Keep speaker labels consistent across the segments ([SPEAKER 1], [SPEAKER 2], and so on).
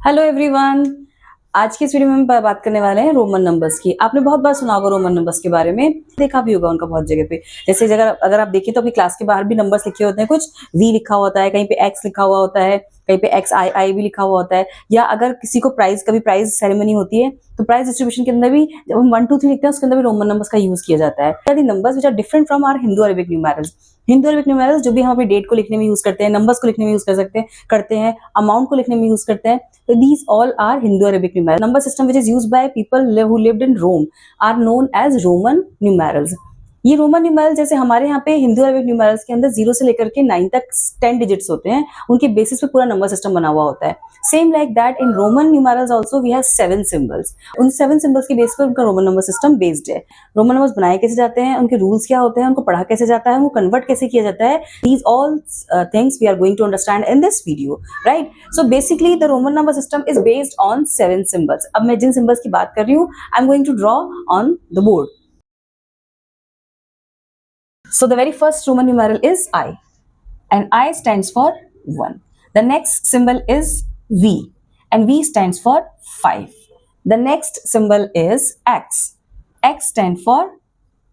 [SPEAKER 1] Hello everyone. आज की इस वीडियो में हम बात करने वाले हैं रोमन नंबर्स की। आपने बहुत बार सुना होगा रोमन नंबर्स के बारे में, देखा भी होगा उनका बहुत जगह पे। जैसे अगर आप देखें तो अपनी क्लास के बाहर भी नंबर्स लिखे होते हैं, कुछ वी लिखा होता है, कहीं पे एक्स लिखा हुआ होता है, कहीं पे एक्स आई आई भी लिखा हुआ होता है। या अगर किसी को कभी प्राइज सेरेमनी होती है तो प्राइज डिस्ट्रीब्यूशन के अंदर भी जब हम 1 2 3 लिखते हैं उसके अंदर भी रोमन नंबर्स का यूज किया जाता है। Numbers which are different from our Hindu Arabic numerals. Hindu Arabic numerals जो भी हम अपनी डेट को लिखने में यूज करते हैं, नंबर्स को लिखने में यूज करते हैं, अमाउंट को लिखने में यूज करते हैं। So these all are Hindu-Arabic numerals. Number system which is used by people who lived in Rome are known as Roman numerals. ये रोमन न्यूमेरल जैसे हमारे यहाँ पे हिंदू अरेबिक न्यूमेरल्स के अंदर 0 से लेकर के 9 तक 10 डिजिट्स होते हैं, उनके बेसिस पे पूरा नंबर सिस्टम बना हुआ होता है। Same like that in Roman numerals also we have 7 symbols. उन 7 सिंबल्स के बेस पर उनका रोमन नंबर सिस्टम बेस्ड है। रोमन नंबर्स बनाए कैसे जाते हैं, उनके रूल्स क्या होते हैं, उनको पढ़ा कैसे जाता है, उनको कन्वर्ट कैसे किया जाता है, these all things we are going to understand in this video, right. So basically the Roman number system is based on 7 symbols. अब मैं जिन सिंबल्स की बात कर रही हूँ I am going to draw on the board. So the very first Roman numeral is I, and I stands for 1. The next symbol is V, and V stands for 5. The next symbol is X. X stands for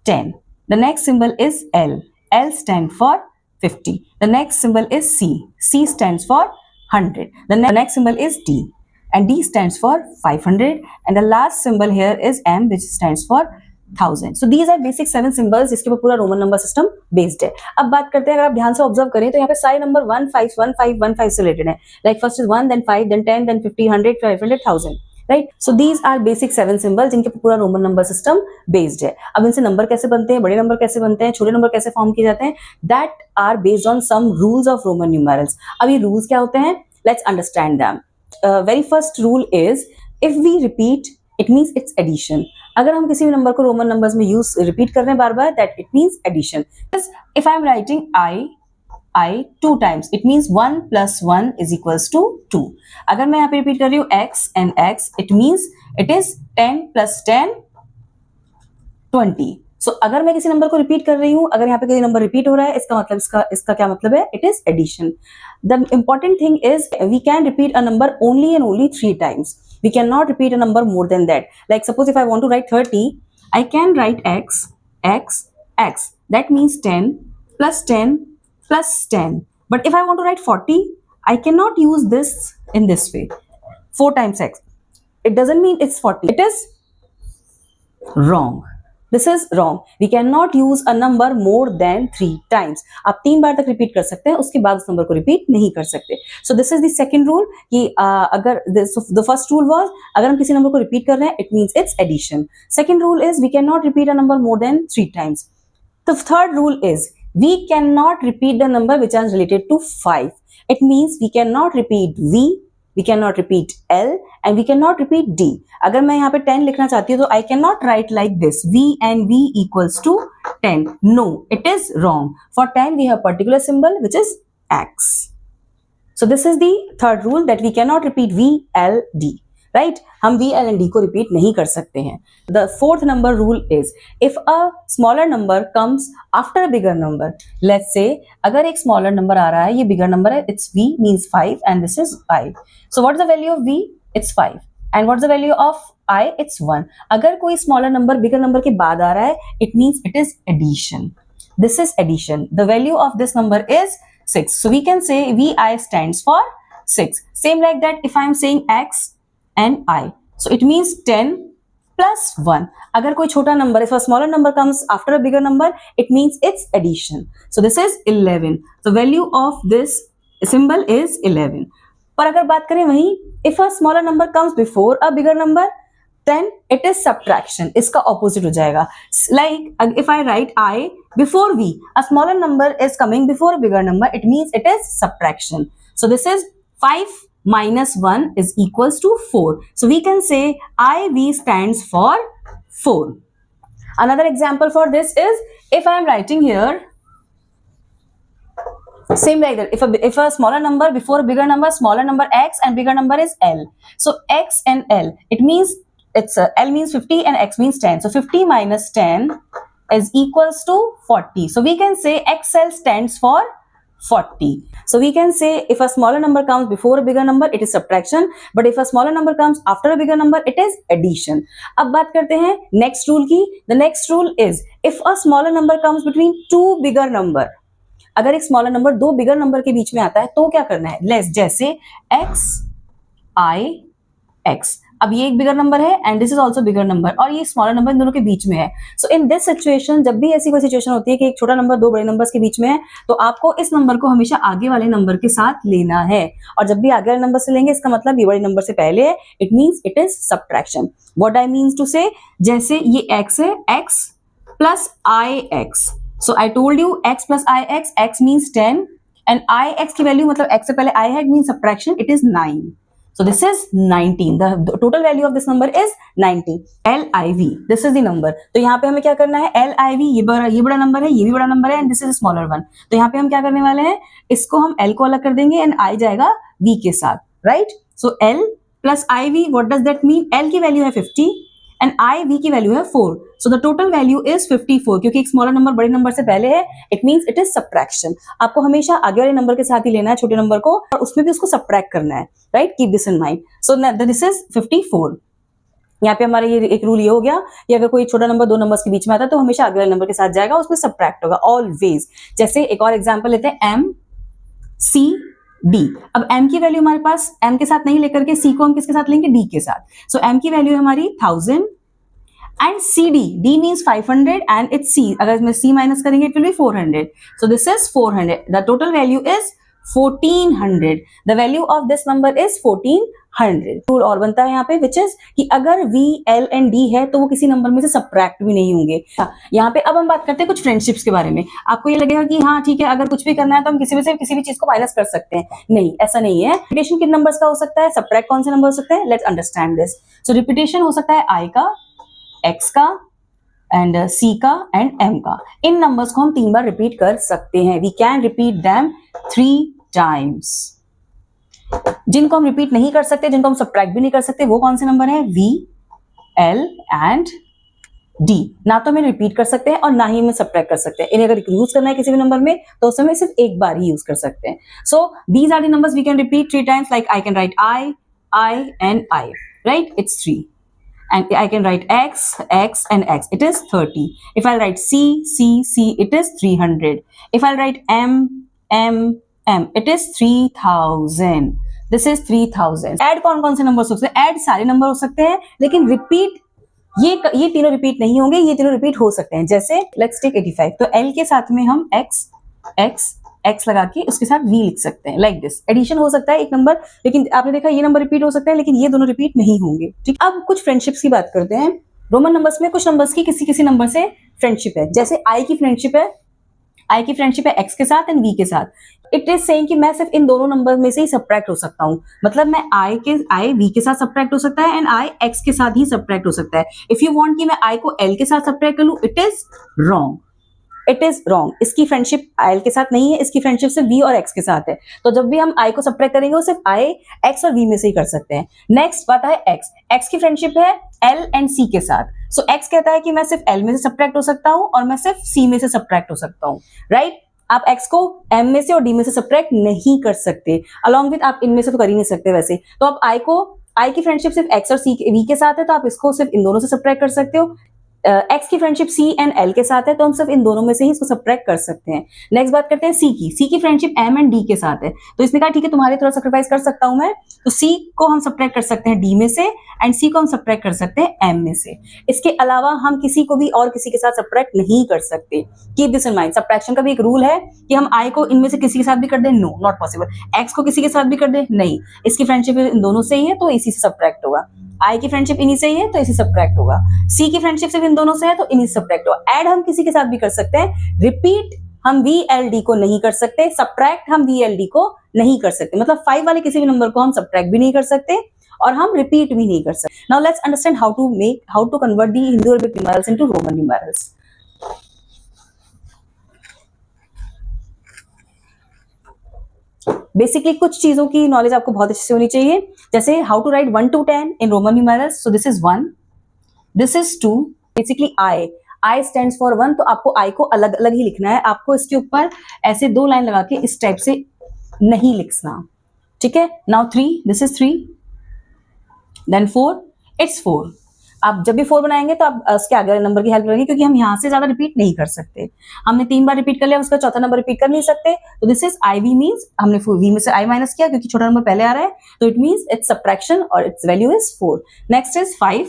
[SPEAKER 1] 10. The next symbol is L. L stands for 50. The next symbol is C. C stands for 100. The next symbol is D, and D stands for 500. And the last symbol here is M, which stands for 1000. So these are basic 7 symbols जिसके ऊपर पूरा Roman number system based है। अब बात करते हैं, अगर आप ध्यान से ऑब्जर्व करें तो यहाँ पे सारे नंबर 1 5 1 5 1 5 से रिलेटेड है। Like first is 1, then 5, then 10, then 50, 100, 500, 1000, right. So these are basic 7 symbol जिनके पूरा रोमन नंबर सिस्टम बेस्ड है। अब इनसे नंबर कैसे बनते हैं, बड़े नंबर कैसे बनते हैं, छोटे नंबर कैसे फॉर्म किए जाते हैं, that are based on some rules of Roman numerals. अब ये रूल्स क्या होते हैं, let's understand them. Very first rule is if we repeat it means it's addition. अगर हम किसी भी नंबर को रोमन नंबर्स में यूज रिपीट कर रहे हैं बार बार, that it means addition. If I am writing I 2 times, it means 1 plus 1 is equals to 2. अगर मैं यहाँ पे रिपीट कर रही हूँ x and x, it means it is 10 plus 10 20. So अगर मैं किसी नंबर को रिपीट कर रही हूँ, अगर यहाँ पे कोई नंबर रिपीट हो रहा है, इसका मतलब इसका क्या मतलब है, it is addition. The important thing is we can repeat a number only and only 3 times. We cannot repeat a number more than that. Like suppose if I want to write 30, I can write x, x, x. That means 10 plus 10 plus 10. But if I want to write 40, I cannot use this in this way. 4 times x. It doesn't mean it's 40. It is wrong. This is wrong. We cannot use a number more than 3 times. आप 3 बार तक repeat कर सकते हैं, उसके बाद उस number को repeat नहीं कर सकते। So this is the second rule कि अगर the first rule was अगर हम किसी नंबर को रिपीट कर रहे हैं, it means it's addition. Second rule is we cannot repeat a number more than 3 times. The third rule is we cannot repeat the number which is related to 5. It means we cannot repeat V, we cannot repeat L, and we cannot repeat D. अगर मैं यहाँ पे 10 लिखना चाहती हूँ तो I cannot write like this, V and V equals to 10. No, it is wrong. For 10 we have particular symbol which is X. So this is the third rule that we cannot repeat V, L, D. Right? हम V, L and D को repeat नहीं कर सकते हैं। The fourth number rule is if a smaller number comes after a bigger number, let's say अगर एक smaller number आ रहा है, ये bigger number है, it's V means 5 and this is 5. So what is the value of V? It's 5. And what's the value of I? It's 1. अगर कोई smaller number bigger number के बाद आ रहा है, it means it is addition. This is addition. The value of this number is 6. So we can say VI stands for 6. Same like that if I am saying X and I. So it means 10 plus 1. अगर कोई छोटा number, if a smaller number comes after a bigger number, it means it's addition. So this is 11. The value of this symbol is 11. पर अगर बात करें वहीं, if a smaller number comes before a bigger number, then it is subtraction. इसका opposite हो जाएगा. Like if I write I before V, a smaller number is coming before a bigger number, it means it is subtraction. So this is 5 minus 1 is equals to 4. So we can say IV stands for 4. Another example for this is if I am writing here, same like that. If a smaller number before a bigger number, smaller number X and bigger number is L. So X and L, it means it's L means 50 and X means 10. So 50 minus 10 is equals to 40. So we can say XL stands for 40. So we can say if a smaller number comes before a bigger number, it is subtraction. But if a smaller number comes after a bigger number, it is addition. अब बात करते हैं next rule की. The next rule is if a smaller number comes between two bigger number. अगर एक smaller number दो bigger number के बीच में आता है तो क्या करना है? लेस, जैसे x I x. अब ये एक बिगर नंबर है and this is also bigger number और ये स्मॉलर नंबर इन दोनों के बीच में है. सो इन दिस सिचुएशन, जब भी ऐसी कोई सिचुएशन होती है कि एक छोटा नंबर दो बड़े नंबर्स के बीच में है, तो आपको इस नंबर को हमेशा आगे वाले नंबर के साथ लेना है. और जब भी आगे वाले नंबर से लेंगे, इसका मतलब ये बड़े नंबर से पहले है. It means it is subtraction. What I means to say, जैसे ये x है, x plus ix. So I told you x plus ix, x means 10 and ix की वैल्यू मतलब x से पहले i है, means subtraction, it is 9. So this is 19. The total value of this number is 90. LIV. This is the number. तो यहाँ पे हमें क्या करना है? LIV, ये बड़ा नंबर है, ये भी बड़ा नंबर है, and this is a smaller one. तो यहाँ पे हम क्या करने वाले हैं? इसको हम L को अलग कर देंगे and I जाएगा V के साथ, right? So L plus IV, what does that mean? L की वैल्यू है 50 and I V की वैल्यू है 4. So the total value is 54. क्योंकि एक स्मॉलर नंबर बड़े नंबर से पहले है, it means it is subtraction. आपको हमेशा आगे वाले नंबर के साथ ही लेना है छोटे नंबर को, और उसमें भी उसको सब्ट्रैक्ट करना है, right? Keep this in mind. So this is 54. यहाँ पे हमारा ये एक रूल ये हो गया कि अगर कोई छोटा नंबर दो नंबर्स के बीच में आता है तो हमेशा आगे वाले नंबर के साथ जाएगा, उसमें सब्ट्रैक्ट होगा ऑलवेज. जैसे एक और एग्जांपल लेते हैं, M C D. अब M की वैल्यू हमारे पास M के साथ नहीं लेकर के C को हम किसके साथ लेंगे? D के साथ. सो M की वैल्यू है हमारी 1000 and CD, D means 500 and it's C. अगर इसमें C माइनस करेंगे it will be 400. So this is 400. The total value is 1400. The value of this number is 1400. Rule और बनता है यहाँ पे, which is कि अगर V, L and D है तो वो किसी नंबर में से सब्ट्रैक्ट भी नहीं होंगे. यहाँ पे अब हम बात करते हैं कुछ फ्रेंडशिप्स के बारे में. आपको ये लगेगा कि हाँ ठीक है, अगर कुछ भी करना है तो हम किसी में से किसी भी चीज को माइनस कर सकते हैं. नहीं, ऐसा नहीं है. रिपीटेशन किन नंबर्स का हो सकता है? सब्ट्रैक्ट कौन से नंबर हो सकते हैं? Let's understand this. So repetition हो सकता है I का, X का एंड C का एंड M का. इन नंबर्स को हम 3 बार रिपीट कर सकते हैं. We can repeat them 3 times. जिनको हम रिपीट नहीं कर सकते, जिनको हम सब्ट्रैक्ट भी नहीं कर सकते, वो कौन से नंबर है? V, L and D. ना तो हमें रिपीट कर सकते हैं और ना ही हमें सब्ट्रैक्ट कर सकते हैं. इन्हें अगर यूज करना है किसी भी नंबर में तो उस समय सिर्फ एक बार ही यूज कर सकते हैं. So these are the numbers we can repeat 3 times. Like I can write I and I, right? It's 3. And I can write X, X and X. It is 30. If I write C, C, C, it is 300. If I write M, M, M, it is 3000. This is 3000. Add कौन से number हो सकते हैं? Add सारे number हो सकते हैं, लेकिन रिपीट ये तीनों रिपीट नहीं होंगे, ये तीनों रिपीट हो सकते हैं. जैसे let's take 85. तो L के साथ में हम X, X, X लगा के उसके साथ V लिख सकते हैं. Like this. एडिशन हो सकता है एक नंबर, लेकिन आपने देखा ये नंबर रिपीट हो सकता है, लेकिन ये दोनों रिपीट नहीं होंगे. ठीक. अब कुछ फ्रेंडशिप्स की बात करते हैं. रोमन नंबर्स में कुछ नंबर्स की किसी नंबर से फ्रेंडशिप है. जैसे I की फ्रेंडशिप है, I की फ्रेंडशिप है X के साथ एंड V के साथ. इट इज सेइंग कि मैं सिर्फ इन दोनों नंबर में से ही सब्ट्रैक्ट हो सकता हूँ. मतलब मैं I V के साथ सब्ट्रैक्ट हो सकता है एंड I X के साथ ही सब्ट्रैक्ट हो सकता है. इफ यू वांट कि मैं I को L के साथ सब्ट्रैक्ट कर लूं, it is wrong. It is wrong. इसकी फ्रेंडशिप L के साथ नहीं है, इसकी फ्रेंडशिप सिर्फ V और X के साथ है. तो जब भी हम I को सब्ट्रैक्ट करेंगे वो सिर्फ I, X और V में से ही कर सकते हैं. नेक्स्ट बात है X. X की फ्रेंडशिप है L एंड C के साथ. सो X कहता है कि मैं सिर्फ L में से सब्ट्रैक्ट हो सकता हूँ और मैं सिर्फ C में से सब्ट्रैक्ट हो सकता हूँ. राइट. आप X को M में से और D में से सब्ट्रैक्ट नहीं कर सकते. अलॉन्ग विद आप इनमें से तो कर ही नहीं सकते वैसे. तो आप I की फ्रेंडशिप सिर्फ X और V के साथ है, तो आप इसको सिर्फ इन दोनों से सब्ट्रैक्ट कर सकते हो. X की फ्रेंडशिप C एंड L के साथ है, तो हम सिर्फ इन दोनों में से ही इसको सब्ट्रैक्ट कर सकते हैं. नेक्स्ट बात करते हैं C की फ्रेंडशिप M एंड D के साथ है. तो इसने कहा ठीक है तुम्हारे थोड़ा सैक्रिफाइस कर सकता हूं मैं, तो C को हम सब्ट्रैक्ट कर सकते हैं D में से एंड C को हम सब्ट्रैक्ट कर सकते हैं M में से. इसके अलावा हम किसी को भी और किसी के साथ सब्ट्रैक्ट नहीं कर सकते. Keep this in mind. Subtraction का भी एक रूल है कि हम I को इनमें से किसी के साथ भी कर दें, नो, नॉट पॉसिबल. X को किसी के साथ भी कर दें, नहीं. इसकी फ्रेंडशिप इन दोनों से ही है तो इसी से सब्ट्रैक्ट होगा. I की फ्रेंडशिप इन्हीं से ही है तो इसी सब्ट्रैक्ट होगा. C की फ्रेंडशिप सिर्फ इन दोनों से है तो इन्हीं से सब्ट्रैक्ट होगा. ऐड हम किसी के साथ भी कर सकते हैं. रिपीट हम VLD को नहीं कर सकते. सब्ट्रैक्ट हम VLD को नहीं कर सकते. मतलब 5 वाले किसी भी नंबर को हम सब्ट्रैक्ट भी नहीं कर सकते और हम रिपीट भी नहीं कर सकते. Now let's understand how to convert the Hindu Arabic numerals into Roman numerals. Basically कुछ चीजों की नॉलेज आपको बहुत अच्छे से होनी चाहिए. जैसे how to write 1 to 10 in Roman numerals. So this is 1, this is 2. Basically I I stands for 1, तो आपको I को अलग अलग ही लिखना है, आपको इसके ऊपर ऐसे 2 लाइन लगा के इस टाइप से नहीं लिखना, ठीक है। Now 3, this is 3, then 4, it's 4। आप जब भी 4 बनाएंगे तो आप उसके आगे वाले नंबर की हेल्प करेंगे, क्योंकि हम यहाँ से ज्यादा रिपीट नहीं कर सकते। हमने 3 बार रिपीट कर लिया, उसका चौथा नंबर रिपीट कर नहीं सकते, तो this is I V means हमने वी में से आई माइनस किया क्योंकि छोटा नंबर पहले आ रहा है, तो इट मीन्स इट्स सब्ट्रैक्शन और its value is 4। Next is 5।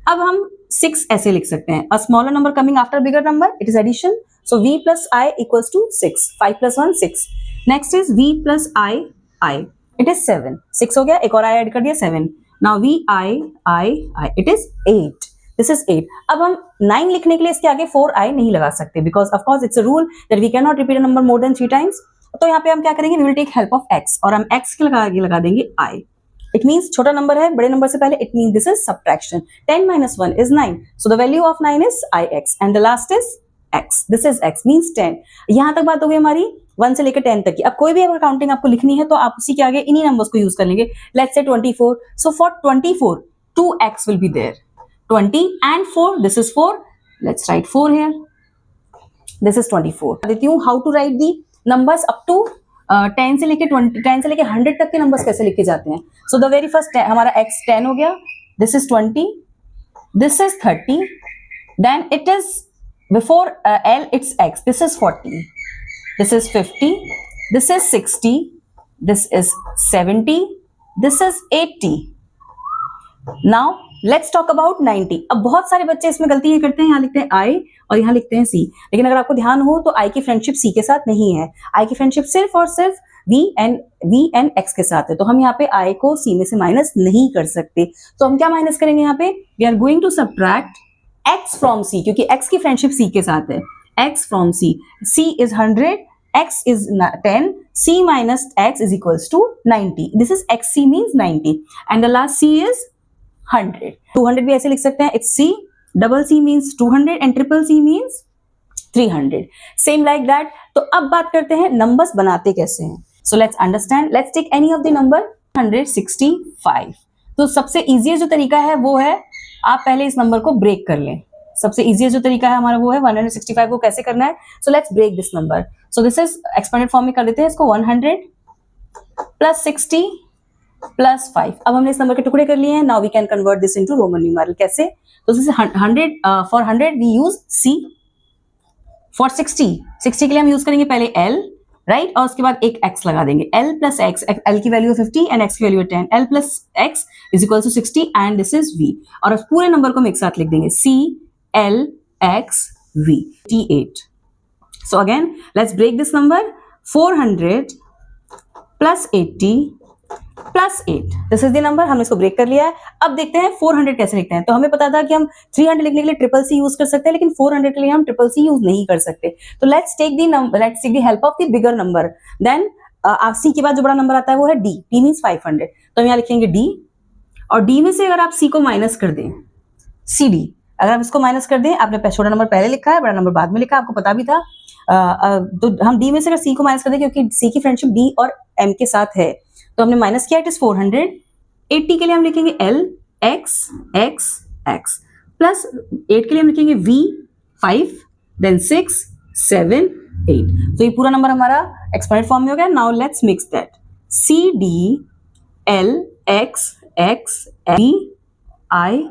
[SPEAKER 1] अब हम 6 ऐसे लिख सकते हैं, a smaller number coming after bigger number, it is addition, so v plus i equals to 6, 5 plus 1 6। Next is v plus i, it is 7, 6 हो गया, एक और i ऐड कर दिया 7। Now v i, it is 8, this is 8। अब हम 9 लिखने के लिए इसके आगे 4i नहीं लगा सकते, because of course it's a rule that we can not repeat a number more than 3 times. तो यहाँ पे हम क्या करेंगे, we will take help of x, और हम x के आगे लगा देंगे i। इट मीन्स छोटा नंबर है बड़े नंबर से पहले, it means this is subtraction. 10 minus 1 is 9, so the value of 9 is ix and the last is x, this is x means 10। यहां तक बात हो गई हमारी 1 से लेकर 10 तक की। अब कोई भी अगर काउंटिंग आपको लिखनी है तो आप उसी के आगे इन्हीं नंबर्स को यूज कर लेंगे। Let's say 24, so for 24 2x will be there, 20 and 4, this is 4, let's write 4 here, this is 24। देती हूँ how to write the numbers up to 10 से लेके 10 से लेके 100 तक के नंबर्स कैसे लिखे जाते हैं। सो द वेरी फर्स्ट हमारा x 10 हो गया, this is 20, this is 30, then it is before l it's x, this is 40, this is 50, this is 60, this is 70, this is 80। Now let's talk about 90। अब बहुत सारे बच्चे इसमें गलती ये करते हैं, यहाँ लिखते हैं I और यहाँ लिखते हैं C, लेकिन अगर आपको ध्यान हो तो I की फ्रेंडशिप C के साथ नहीं है, I की फ्रेंडशिप सिर्फ और सिर्फ V एंड X के साथ है। तो हम यहाँ पे I को C में से माइनस नहीं कर सकते, तो हम क्या माइनस करेंगे यहाँ पे, we are going to subtract X from C, क्योंकि X की फ्रेंडशिप C के साथ है। X from C, C is 100, X is 10, C minus X is equals to 90, this is XC means 90 and the last C is 100। 200 भी ऐसे लिख सकते हैं, it's C, double C means 200 and triple C means 300, same like that। तो अब बात करते हैं नंबर्स बनाते कैसे हैं। So let's understand, let's take any of the number 165। तो सबसे इजीएस्ट जो तरीका है वो है आप पहले इस नंबर को ब्रेक कर लें। सबसे इजीएस्ट जो तरीका है हमारा वो है 165 को कैसे करना है। So let's break this number. So this is expanded form में कर देते हैं इसको, 100 प्लस 60 प्लस 5। अब हमने इस नंबर के टुकड़े कर लिए हैं, now we can convert this into Roman numeral. कैसे, तो this is 100 for 100 we use C, for 60 के लिए हम यूज करेंगे पहले L, राइट, और उसके बाद एक x लगा देंगे, L प्लस x, L की वैल्यू 50 एंड x की value 10, L plus x is equal to 60 and this is V, और उस पूरे नंबर को हम एक साथ लिख देंगे C L X V, 88। So again let's break this number, 400 plus 80 plus 8, this is the number. हमने इसको ब्रेक कर लिया है। अब देखते हैं 400 कैसे लिखते हैं। तो हमें पता था कि हम 300 लिखने के लिए ट्रिपल सी यूज कर सकते हैं, लेकिन 400 के लिए हम ट्रिपल सी यूज नहीं कर सकते। तो let's take the help of the bigger number. Then C के बाद जो बड़ा नंबर आता है वो है D, D मीन्स 500। तो हम यहाँ लिखेंगे D, और D में से अगर आप C को माइनस कर दें, CD, अगर आप इसको माइनस कर दें, आपने छोटा नंबर पहले लिखा है, बड़ा नंबर बाद में लिखा, आपको पता भी था। तो हम D में से अगर C को माइनस कर दें, क्योंकि C की फ्रेंडशिप D और M के साथ है, तो हमने माइनस किया, इट इज 400। 80 के लिए हम लिखेंगे L X X X, plus 8 के लिए हम लिखेंगे V 5, देन 6 7 8। तो ये पूरा नंबर हमारा एक्सपेंडेड फॉर्म में हो गया। Now let's mix that, C D L X X D I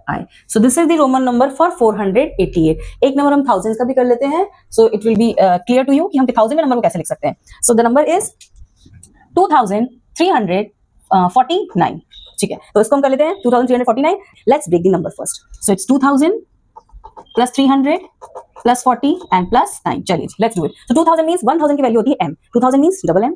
[SPEAKER 1] I। So this is the Roman number for 488। एक नंबर हम थाउजेंड का भी कर लेते हैं, so it will be clear to you कि हम 1000 में नंबर को कैसे लिख सकते हैं। So the number is 2349। ठीक है, तो इसको हम कर लेते हैं 2349। Let's break the number first. So it's 2000 plus 300 plus 40 and plus 9। चलिए let's do it. So 2000 means 1000 की वैल्यू होती है m, 2000 means double m,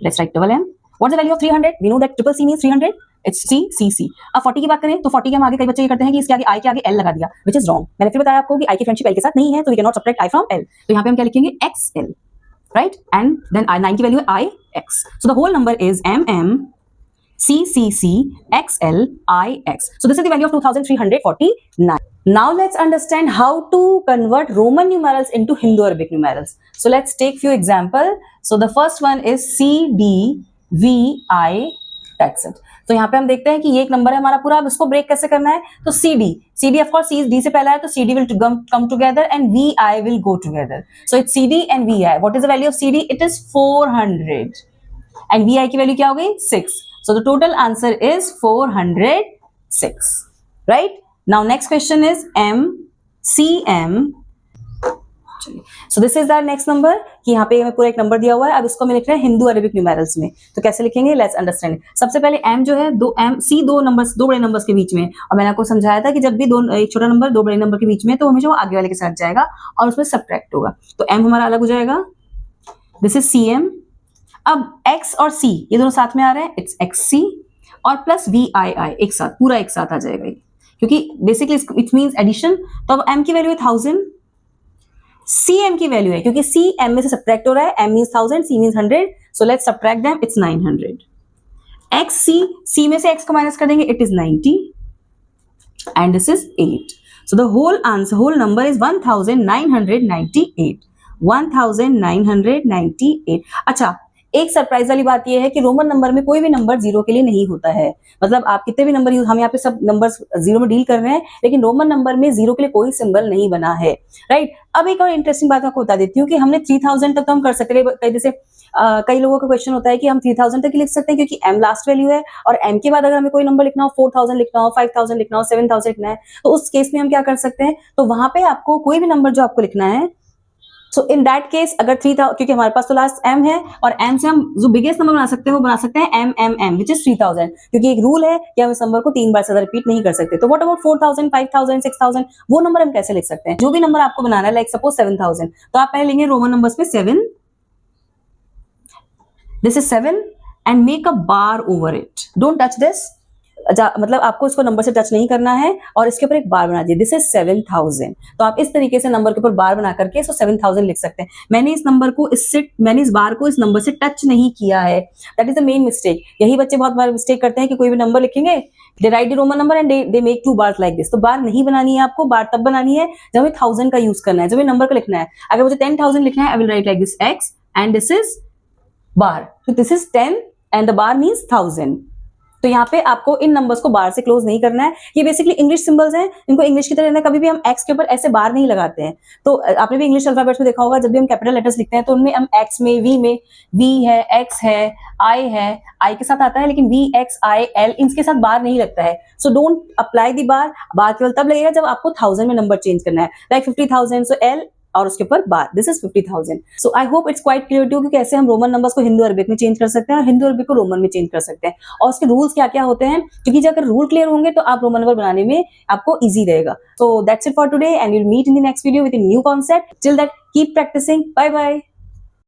[SPEAKER 1] let's write double m। What's the value of 300? We know that triple c means 300, it's c c c। अब 40 की बात करें तो 40 के हम आगे कई बच्चे ये करते हैं कि इसके आगे i के आगे l लगा दिया, व्हिच इज रॉन्ग। मैंने फिर बताया आपको कि i की फ्रेंडशिप l के साथ नहीं है, तो we can not subtract i from l। तो यहाँ पे हम क्या लिखेंगे, xl, right, and then 9 की वैल्यू है ix, so the whole number is mm ccc xl ix, so this is the value of 2349. Now let's understand how to convert Roman numerals into Hindu-Arabic numerals. So let's take few example. So the first one is c d v I that's it. तो यहाँ पे हम देखते हैं कि ये एक number है हमारा पूरा, अब इसको ब्रेक कैसे करना है, तो CD ऑफ कोर्स डी से पहला है तो CD will come together and VI will go together, so it's CD and VI। What is the value of CD? It is 400 and VI की वैल्यू क्या हो गई? 6, so the total answer is 406, right. Now next question is MCM। So this is our next number, कि यहाँ पे हमें पूरा एक नंबर दिया हुआ है, अब इसको हमें लिख रहे हैं हिंदू अरेबिक न्यूमेरल्स में, तो कैसे लिखेंगे, लेट्स अंडरस्टैंड। सबसे पहले M जो है दो नंबर्स, दो बड़े नंबर्स के बीच में, और मैंने आपको समझाया था कि जब भी एक छोटा नंबर दो बड़े नंबर के बीच में, तो हमेशा वो आगे वाले के साथ जाएगा और उसमें सब्ट्रैक्ट होगा, तो M हमारा अलग हो जाएगा, दिस इज CM। अब X और C ये दोनों साथ में आ रहे हैं, इट्स XC और प्लस VII एक साथ, पूरा एक साथ आ जाएगा ये, क्योंकि बेसिकली इट मींस एडिशन। तो अब M की वैल्यू है 1000, CM की वैल्यू है, क्योंकि C M में से सब्ट्रैक्ट हो रहा है, M means 1000, C means 100, so let's subtract them, it's 900। XC, C में से X को माइनस कर देंगे, it is 90 and this is 8, so the whole number is 1998, 1998। अच्छा, एक सरप्राइज वाली बात यह है कि रोमन नंबर में कोई भी नंबर जीरो के लिए नहीं होता है, मतलब आप कितने भी नंबर यूज, हम यहाँ पे सब नंबर्स जीरो में डील कर रहे हैं, लेकिन रोमन नंबर में जीरो के लिए कोई सिंबल नहीं बना है, राइट। अब एक और इंटरेस्टिंग बात आपको बता देती हूँ कि हमने 3000 तक तो हम कर सकते हैं, जैसे कई लोगों का क्वेश्चन होता है कि हम 3000 तक ही लिख सकते हैं क्योंकि M लास्ट वैल्यू है, और M के बाद अगर हमें कोई नंबर लिखना हो, 4000 लिखना हो, 5000 लिखना हो, 7000 लिखना है, तो उस केस में हम क्या कर सकते हैं, तो वहां पे आपको कोई भी नंबर जो आपको लिखना है, सो इन दैट केस अगर 3000, क्योंकि हमारे पास तो लास्ट M है और M से हम जो बिगेस्ट नंबर बना सकते हैं वो बना सकते हैं M विच इज 3000, क्योंकि एक रूल है कि हम इस नंबर को 3 बार से ज्यादा रिपीट नहीं कर सकते। तो व्हाट अबाउट 4000, 5000, 6000, वो नंबर हम कैसे लिख सकते हैं? जो भी नंबर आपको बनाना है, लाइक सपोज 7000, तो आप पहले लेंगे रोमन नंबर्स में 7, this is 7 and make a bar over it, don't touch this, मतलब आपको इसको नंबर से टच नहीं करना है और इसके ऊपर एक बार बना दिए, दिस इज 7000, तो आप इस तरीके से नंबर के ऊपर बार बना करके इसको 7000 लिख सकते हैं। मैंने इस बार को इस नंबर से टच नहीं किया है, that is the main mistake. यही बच्चे बहुत बार मिस्टेक करते हैं कि कोई भी नंबर लिखेंगे, they write the Roman number and they make 2 bars like this, तो बार नहीं बनानी है आपको, बार तब बनानी है जब हमें 1000 का यूज करना है, जब हमें नंबर का लिखना है। अगर मुझे 10,000 लिखना है, I will write like this X and this is bar, तो this is 10 and the bar means 1000। तो यहाँ पे आपको इन नंबर्स को बार से क्लोज नहीं करना है, ये बेसिकली इंग्लिश सिंबल्स हैं, इनको इंग्लिश की तरह लेना, कभी भी हम एक्स के ऊपर ऐसे बार नहीं लगाते हैं। तो आपने भी इंग्लिश अल्फाबेट्स में देखा होगा, जब भी हम कैपिटल लेटर्स लिखते हैं तो उनमें हम एक्स में, वी में, वी है, एक्स है, आई है, आई के साथ आता है, लेकिन वी, एक्स, आई, एल इनके साथ बार नहीं लगता है। सो डोंट अप्लाई दी बार केवल तब लगेगा जब आपको 1000 में नंबर चेंज करना है, लाइक 50,000, सो एल और उसके ऊपर bar, this is 50,000। So I hope it's quite clear too कि कैसे हम रोमन नंबर्स को हिंदू अरबिक में चेंज कर सकते हैं और हिंदू अरबिक को रोमन में चेंज कर सकते हैं, और उसके रूल्स क्या क्या होते हैं, क्योंकि जब अगर रूल क्लियर होंगे तो आप रोमन नंबर बनाने में आपको इजी रहेगा। So that's it for today and we'll meet in the next video with a new concept. Till that keep practising, bye bye.